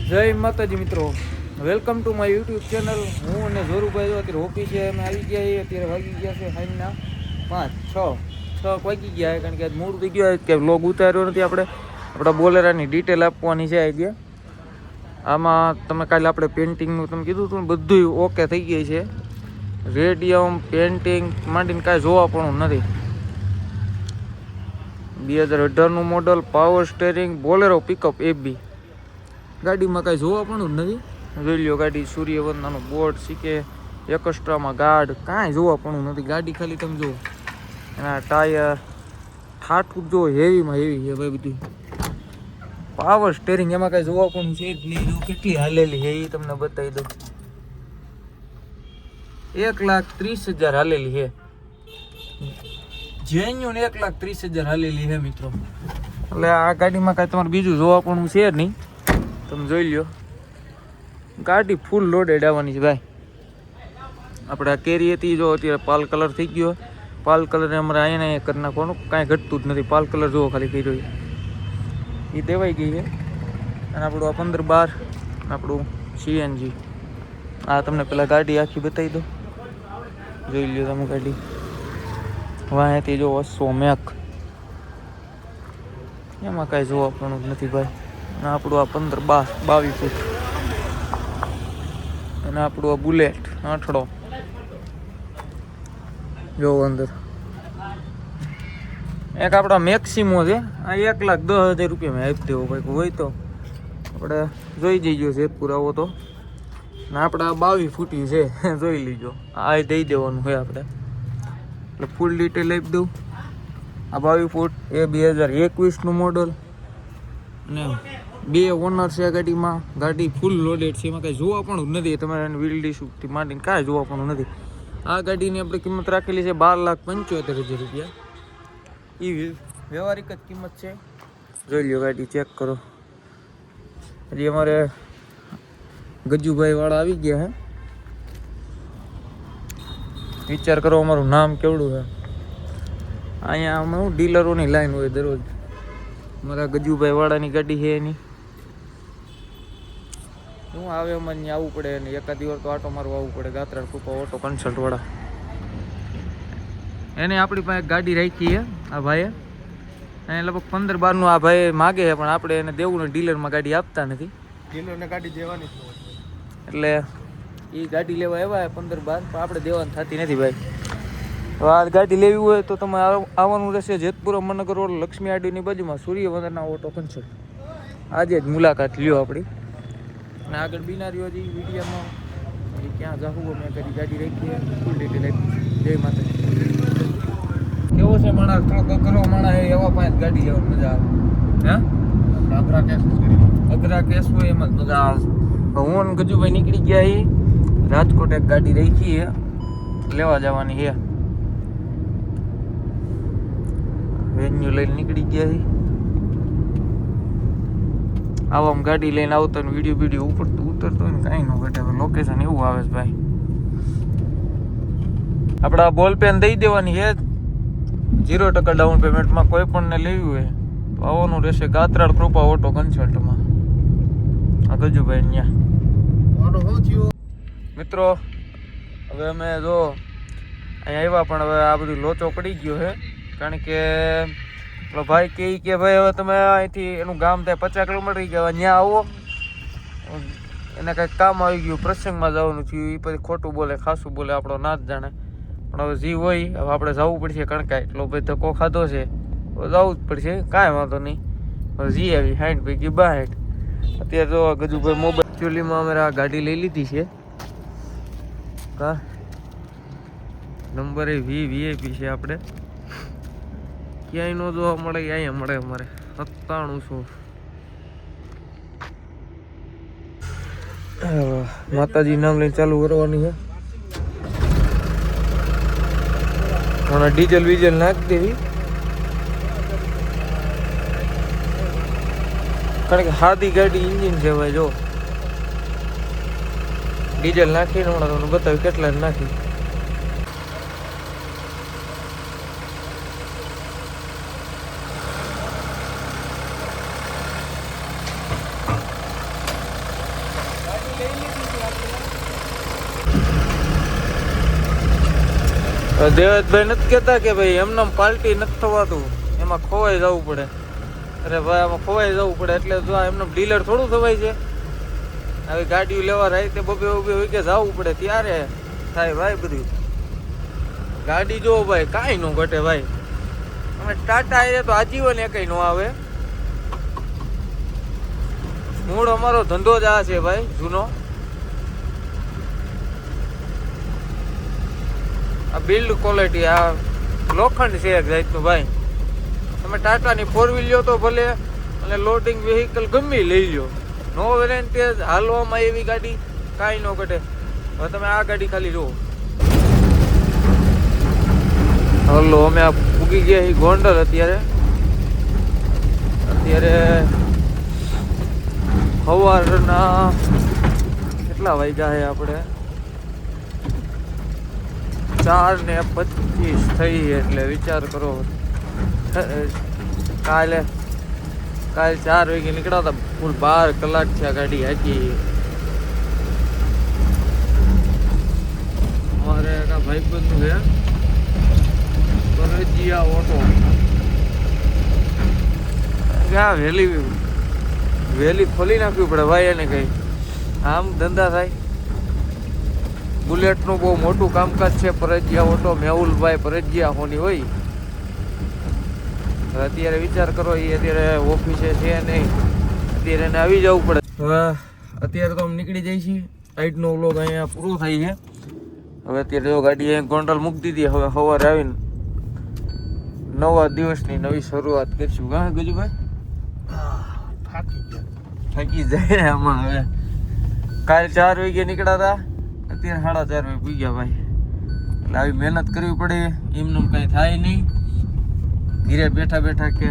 જય માતાજી મિત્રો, welcome to my YouTube channel. હું અને ઝોરુભાઈ અત્યારે ઓફિસે અમે આવી ગયા છીએ. અત્યારે વાગી ગયા છે સાંજના 5-6 વાગી ગયા છે, કારણ કે આજ મોડું થઈ ગયું કે વ્લોગ ઉતાર્યો નથી. આપણા બોલેરાની ડિટેલ આપવાની છે આઈડિયા. આમાં તમે કાલે આપણે પેઇન્ટિંગનું તમે કીધું હતું ને, બધું ઓકે થઈ ગઈ છે. રેડિયમ પેઇન્ટિંગ માંડીને કાંઈ જોવા પણ નથી. 2018નું model, power steering, Bolero pickup એબી. ગાડીમાં કાંઈ જોવા પણ નથી. જોઈ લ્યો ગાડી, સૂર્યવંદનાનું બોર્ડ, શીખે એક્સ્ટ્રામાં ગાર્ડ, કાંઈ જોવા પણ નથી. ગાડી ખાલી તમે જુઓ, એના ટાયર ઠાઠું જો હેવીમાં હેવી છે ભાઈ બધું. પાવર સ્ટેરિંગ એમાં કાંઈ જોવા પણ છે જ નહીં. જો કેટલી હાલેલી છે એ તમને બતાવી દઉં. 1,30,000 હાલેલી છે. જેન્યુન 1,30,000 હાલેલી છે મિત્રો. એટલે આ ગાડીમાં કાંઈ તમારે બીજું જોવા પણ છે જ નહીં. તમે જોઈ લ્યો, ગાડી ફૂલ લોડેડ આવવાની છે ભાઈ. આપણે આ કેરી હતી, જો અત્યારે પાલ કલર થઈ ગયો. પાલ કલર અમારે અહીંયા કરી નાખવાનું, કાંઈ ઘટતું જ નથી. પાલ કલર જોવો ખાલી કર્યો એ દેવાઈ ગઈ છે. અને આપણું આ 15-12 આપણું સીએનજી. આ તમને પેલા ગાડી આખી બતાવી દો, જોઈ લ્યો તમે ગાડી. વાંહેથી જો 200 મેક, એમાં કાંઈ જોવા પણ નથી ભાઈ. અને આપણું આ 15-22 ફૂટ. અને આપણું આ બુલેટ 8 જો અંદર. એક આપણા મેક્સિમો છે, આ 1,10,000 રૂપિયામાં આપી દેવો ભાઈ. હોય તો આપણે જોઈ જઈજો છે પુરાવો તો. ને આપણે આ 22 ફૂટી છે, જોઈ લીજો. આ દઈ દેવાનું હોય આપણે, એટલે ફૂલ ડિટેલ આપી દઉં. આ 22 ફૂટ એ 2021નું મોડલ. અને 2 ઓનર છે ગાડીમાં. ગાડી ફૂલ લોડેડ છે, એમાં કાંઈ જોવા પણ નથી. તમારે વ્હીલ શૂટથી માંડીને કાંઈ જોવા પણ નથી. આ ગાડીની આપણે કિંમત રાખેલી છે 12,75,000 રૂપિયા. એ વ્યવહારિક જ કિંમત છે. જોઈ લો ગાડી, ચેક કરો. હજી અમારે ગજુભાઈ વાળા આવી ગયા હે. વિચાર કરો અમારું નામ કેવડું છે. અહીંયા અમે હું ડીલરોની લાઈન હોય દરરોજ. મારા ગજુભાઈ વાળાની ગાડી છે એની. હું આવે અમારે ત્યાં આવવું પડે, અને એકાદ દિવસ તો આટો મારવા આવવું પડે. ગાત્રાળ કૃપા ઓટો કન્સલ્ટ વાળા, એને આપણી પાસે ગાડી રાખી છે આ ભાઈએ. એને લગભગ 15-12નું આ ભાઈ માગે છે, પણ આપણે એને દેવું ને ડીલરમાં ગાડી આપતા નથી. ડીલરને ગાડી દેવાની એટલે એ ગાડી લેવા આવ્યા 15-12, પણ આપણે દેવાની થતી નથી ભાઈ. આ ગાડી લેવી હોય તો તમે આવવાનું રહેશે જેતપુર અમરનગર રોડ, લક્ષ્મી આડીની બાજુમાં સૂર્યવંદના ઓટો કન્સલ્ટ. આજે જ મુલાકાત લ્યો આપણી. અને આગળ બિનારીઓ જે વિડીયોમાં ક્યાં જાવું મેં કરી ગાડી રાખી ફૂલ ડિટેલ આપી. જય માતાજી. કેવો છે માણસ? થોડો કકરો માણસ છે, એવા પાસે ગાડી લેવાની મજા આવે. હા, અઘરા કેસ હોય એમાં જ મજા આવે. હું અને ગજુભાઈ નીકળી ગયા છીએ રાજકોટ. એક ગાડી રાખી છે, લેવા જવાની છે. વેન્યુ લઈને નીકળી ગયા છીએ. આવામાં ગાડી લઈને આવતો ને વિડીયો ઉતરતો હોય ને કાંઈ ન ઘટે. લોકેશન એવું આવે છે ભાઈ. આપણે આ બોલ પેન દઈ દેવાની છે 0% ડાઉન પેમેન્ટમાં. કોઈ પણ ને લેવી હોય તો આવવાનું રહેશે ગાત્રાળ કૃપા ઓટો કન્સલ્ટમાં. આ ગજુભાઈ ત્યાં મિત્રો. હવે અમે જો અહીંયા આવ્યા, પણ હવે આ બધું લોચો પડી ગયો છે. કારણ કે ભાઈ કે ભાઈ હવે તમે અહીંથી, એનું ગામ થાય 50 કિલોમીટર ગયા, ત્યાં આવો. એને કંઈક કામ આવી ગયું, પ્રસંગમાં જવાનું થયું. એ પછી ખોટું બોલે, ખાસું બોલે, આપણો ના જ જાણે. પણ હવે જે હોય, હવે આપણે જવું પડશે. કારણ કે એટલો ભાઈ ધક્કો ખાધો છે, જવું જ પડશે. કાંઈ વાંધો નહીં. હવે જી આવી 60 પૈકી 62. અત્યારે તો ગજુભાઈ મોબાઈલ એકચ્યુઅલીમાં અમે આ ગાડી લઈ લીધી છે. કા નંબર VIP છે. આપણે ક્યાંય નો જોવા મળે, અહીંયા મળે અમારે 9700. માતાજી નામ લઈને ચાલુ કરવાની છે. હમણાં ડીઝલ નાખી દેવી, કારણ કે સાદી ગાડી ઇન્જિન છે ભાઈ. જો ડીઝલ નાખીને હમણાં તમને બતાવ્યું કેટલા નાખી. દેવેશભાઈ નથી કહેતા કે ભાઈ એમને પાર્ટી નથી થવાતું, એમાં ખોવાઈ જવું પડે. અરે ભાઈ આમાં ખોવાઈ જવું પડે એટલે જો એમને ડીલર થોડું થવાય છે. આવી ગાડીઓ લેવા રાતે બબે કે જવું પડે ત્યારે થાય ભાઈ બધું. ગાડી જો ભાઈ કાંઈ ન ઘટે ભાઈ. અમે ટાટા એ તો આજીવન એ કઈ ન આવે. મૂળ અમારો ધંધો જ આ છે ભાઈ જૂનો. આ બિલ્ડ ક્વોલિટી, આ લોખંડ છે એક જાતનું ભાઈ. તમે ટાટાની 4 વ્હીલ લ્યો તો ભલે, અને લોડિંગ વેહિકલ ગમે લઈ લ્યો, નો વેરેન્ટી. હાલવામાં એવી ગાડી કાંઈ ન ઘટે. હવે તમે આ ગાડી ખાલી જુઓ. હલો, અમે આ પૂગી ગયા ગોંડલ. અત્યારે સવારના કેટલા વાગ્યા છે આપણે? 4:25 થઈ. એટલે વિચાર કરો, કાલે 4 વાગે નીકળ્યા હતા. ફૂલ 12 કલાક છે આ ગાડી હાકી. અમારે એના ભાઈબંધનું છે પરજીયા ઓટો. વહેલી ખોલી નાખવી પડે ભાઈ એને કઈ, આમ ધંધા થાય. બુલેટનું બહુ મોટું કામકાજ છે. પરજીયા ઓટો, મેહુલભાઈ પરજીયા હોની હોય. અત્યારે વિચાર કરો, એ અત્યારે ઓફિસે છે નહીં, અત્યારે એને આવી જવું પડે. હવે અત્યારે તો અમે નીકળી જઈએ છીએ. સાઈડનો વ્લોગ અહીંયા પૂરો થાય છે. હવે અત્યારે જો ગાડી અહીં ગોંડલ મૂકી દીધી. હવે સવારે આવીને નવા દિવસની નવી શરૂઆત કરીશું. હા ગજુભાઈ, થાકી જાય આમાં. હવે કાલે 4 વાગે નીકળ્યા હતા, અત્યારે 4:30 વાગે પૂગ્યા ભાઈ. એટલે આવી મહેનત કરવી પડે. એમનું કંઈ થાય નહીં. ઘીરે બેઠા બેઠા કે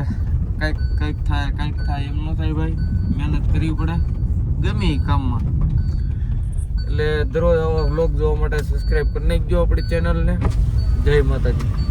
કંઈક થાય એમ ન થાય ભાઈ. મહેનત કરવી પડે ગમે એ કામમાં. એટલે દરરોજ આવા વ્લોગ જોવા માટે સબસ્ક્રાઈબ કરી નાખજો આપણી ચેનલને. જય માતાજી.